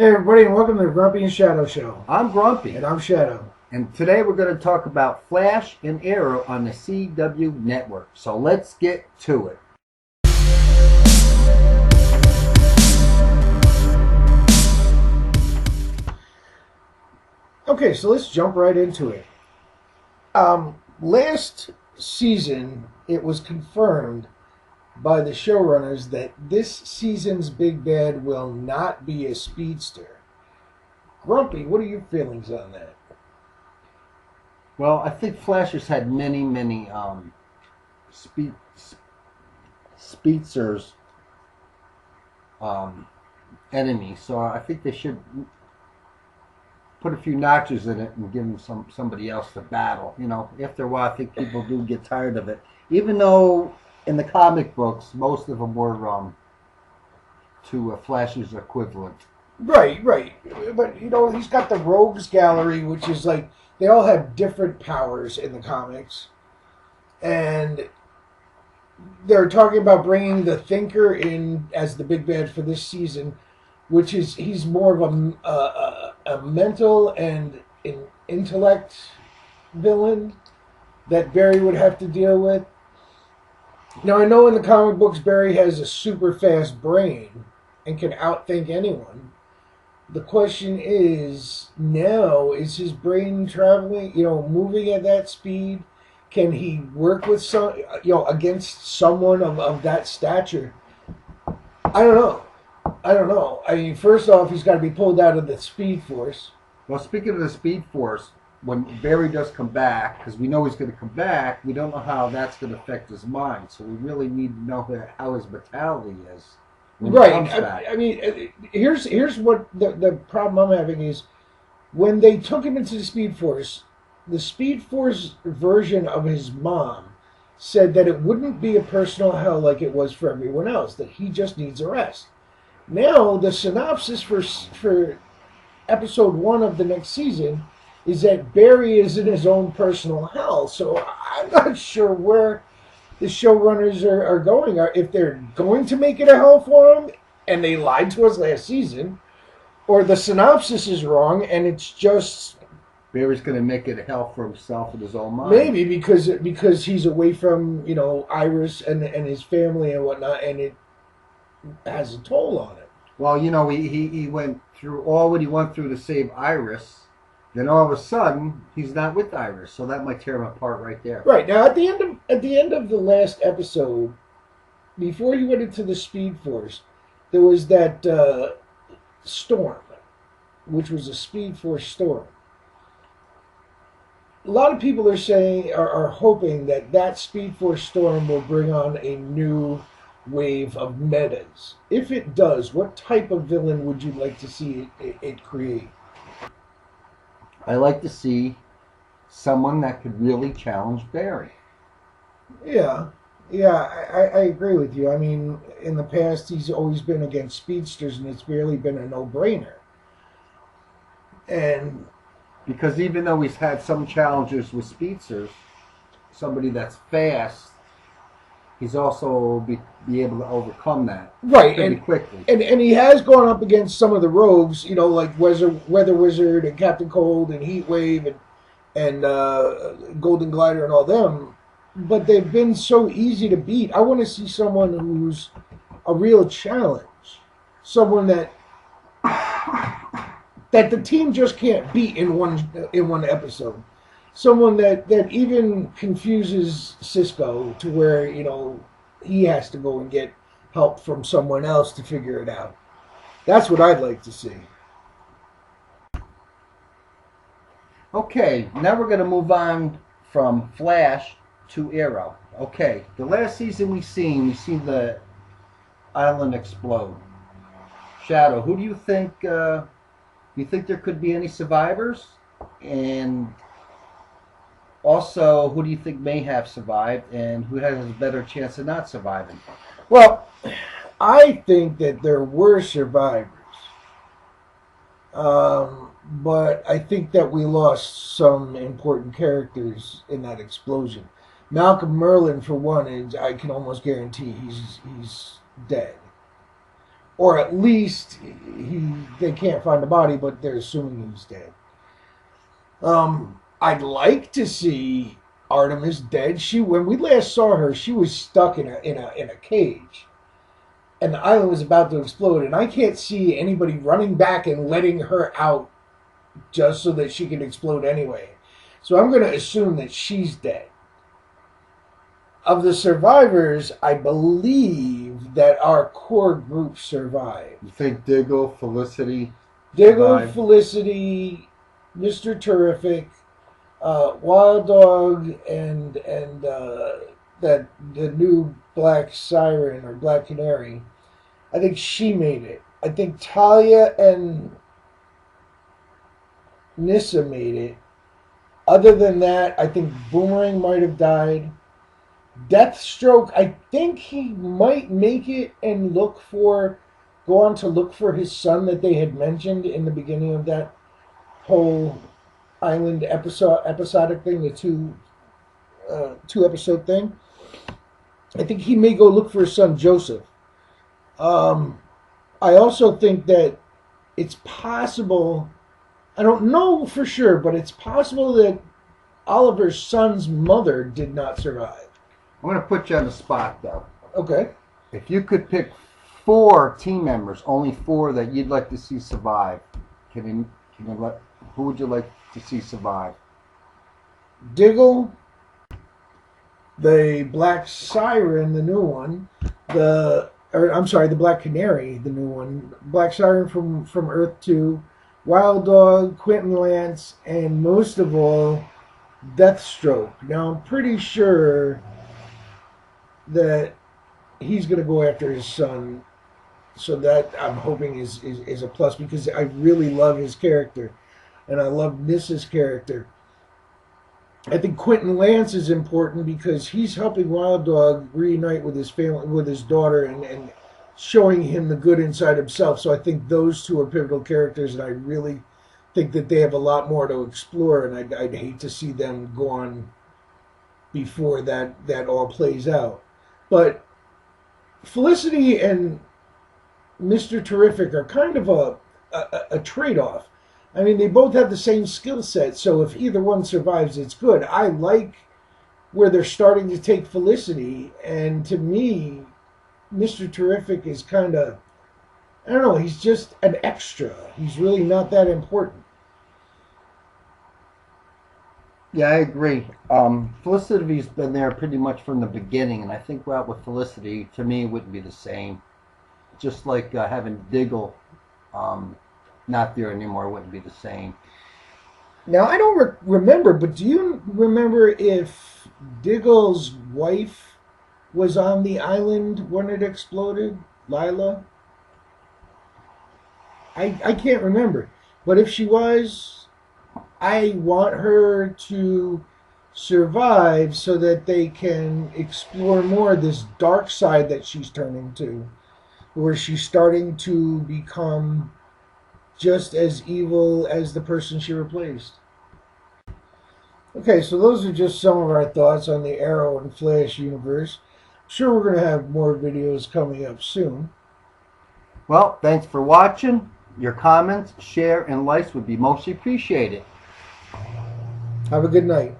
Hey everybody, and welcome to the Grumpy and Shadow Show. I'm Grumpy. And I'm Shadow. And today we're going to talk about Flash and Arrow on the CW network. So let's get to it. Okay, so let's jump right into it. Last season, it was confirmed by the showrunners that this season's big bad will not be a speedster. Grumpy, what are your feelings on that? Well, I think Flash has had many speedsters enemies, so I think they should put a few notches in it and give him somebody else to battle. You know, after a while, I think people do get tired of it. Even though in the comic books, most of them were to Flash's equivalent. Right. But, you know, he's got the Rogues Gallery, which is like, they all have different powers in the comics. And they're talking about bringing the Thinker in as the big bad for this season, which is, he's more of a mental and an intellect villain that Barry would have to deal with. Now, I know in the comic books, Barry has a super fast brain and can outthink anyone. The question is, now, is his brain traveling, moving at that speed? Can he work with against someone of that stature? I don't know. I mean, first off, he's got to be pulled out of the Speed Force. Well, speaking of the Speed Force, when Barry does come back, because we know he's going to come back, we don't know how that's going to affect his mind. So we really need to know how his mentality is when he comes back. I mean, here's what the problem I'm having is when they took him into the Speed Force version of his mom said that it wouldn't be a personal hell like it was for everyone else, that he just needs a rest. Now, the synopsis for episode 1 of the next season is that Barry is in his own personal hell. So I'm not sure where the showrunners are going. If they're going to make it a hell for him, and they lied to us last season, or the synopsis is wrong, and it's just Barry's going to make it a hell for himself in his own mind. Maybe because he's away from Iris and his family and whatnot, and it has a toll on it. Well, he went through all what he went through to save Iris. Then all of a sudden, he's not with Iris, so that might tear him apart right there. Right now, at the end of the last episode, before he went into the Speed Force, there was that storm, which was a Speed Force storm. A lot of people are hoping that Speed Force storm will bring on a new wave of metas. If it does, what type of villain would you like to see it create? I like to see someone that could really challenge Barry. Yeah, I agree with you. I mean, in the past, he's always been against speedsters, and it's barely been a no-brainer. And because even though he's had some challenges with speedsters, somebody that's fast, he's also be able to overcome that pretty quickly. And he has gone up against some of the rogues, like Weather Wizard and Captain Cold and Heatwave and Golden Glider and all them. But they've been so easy to beat. I want to see someone who's a real challenge. Someone that the team just can't beat in one episode. Someone that even confuses Cisco to where, he has to go and get help from someone else to figure it out. That's what I'd like to see. Okay, now we're going to move on from Flash to Arrow. Okay, the last season we seen the island explode. Shadow, who do you think, you think there could be any survivors? And also, who do you think may have survived, and who has a better chance of not surviving? Well, I think that there were survivors. But I think that we lost some important characters in that explosion. Malcolm Merlyn, for one, I can almost guarantee he's dead. or at least they can't find the body, but they're assuming he's dead. I'd like to see Artemis dead. When we last saw her, she was stuck in a cage, and the island was about to explode. And I can't see anybody running back and letting her out just so that she can explode anyway. So I'm going to assume that she's dead. Of the survivors, I believe that our core group survived. You think Diggle, Felicity? Diggle, survived? Felicity, Mr. Terrific, Wild Dog, and the new Black Siren or Black Canary. I think she made it. I think Talia and Nyssa made it. Other than that, I think Boomerang might have died. Deathstroke, I think he might make it and go on to look for his son that they had mentioned in the beginning of that whole island episodic thing, the two episode thing. I think he may go look for his son Joseph. I also think that it's possible, I don't know for sure, but it's possible that Oliver's son's mother did not survive. I'm going to put you on the spot, though. Okay. If you could pick 4 team members, only 4 that you'd like to see survive, who would you like to see survive? Diggle, the Black Siren, the new one, the Black Canary, the new one, Black Siren from Earth 2, Wild Dog, Quentin Lance, and most of all, Deathstroke. Now, I'm pretty sure that he's going to go after his son, so that I'm hoping is a plus, because I really love his character, and I love Nyssa's character. I think Quentin Lance is important because he's helping Wild Dog reunite with his family, with his daughter, and showing him the good inside himself. So I think those two are pivotal characters, and I really think that they have a lot more to explore, and I'd hate to see them go on before that all plays out. But Felicity and Mr. Terrific are kind of a trade-off. I mean, they both have the same skill set, so if either one survives, it's good. I like where they're starting to take Felicity, and to me, Mr. Terrific is kind of, I don't know, he's just an extra. He's really not that important. Yeah, I agree. Felicity's been there pretty much from the beginning, and I think with Felicity, to me, it wouldn't be the same. Just like having Diggle not there anymore wouldn't be the same. Now, I don't remember, but do you remember if Diggle's wife was on the island when it exploded? Lila? I can't remember. But if she was, I want her to survive so that they can explore more this dark side that she's turning to, where she's starting to become just as evil as the person she replaced. Okay, so those are just some of our thoughts on the Arrow and Flash universe. I'm sure we're going to have more videos coming up soon. Well, thanks for watching. Your comments, share, and likes would be most appreciated. Have a good night.